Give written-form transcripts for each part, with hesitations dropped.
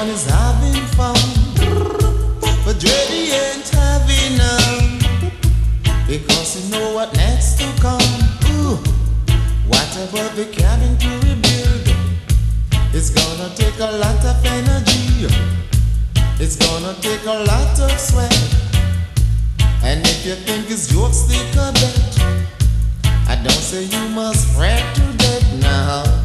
Everyone is having fun, but Dreddy ain't having none, because you know what next to come. Ooh, what about the cabin to rebuild? It's gonna take a lot of energy, it's gonna take a lot of sweat. And if you think it's jokes, take a bet. I don't say you must fret to death now.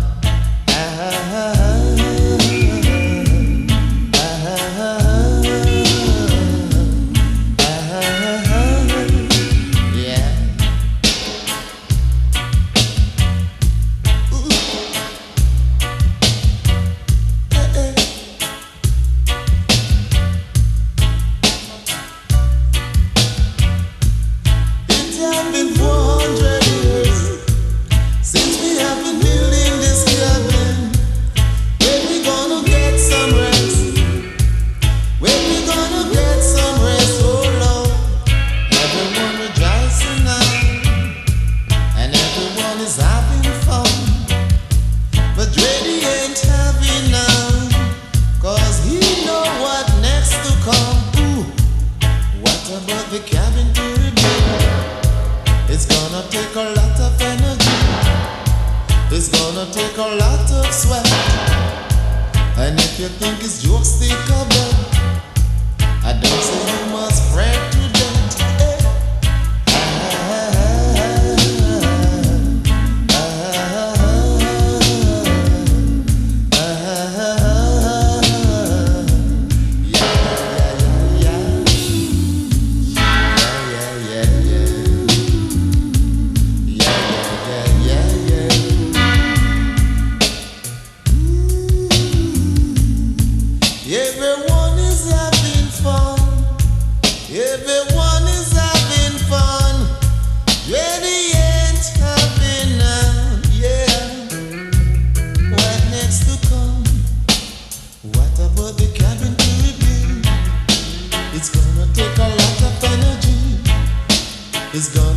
It's gonna take a lot of sweat. And if you think it's jokes, take a bet. I don't say you must fret to death. Everyone is having fun. Everyone is having fun. Ready ain't having none. Yeah. What next to come? What about the cabin to rebuild? It's gonna take a lot of energy. It's gonna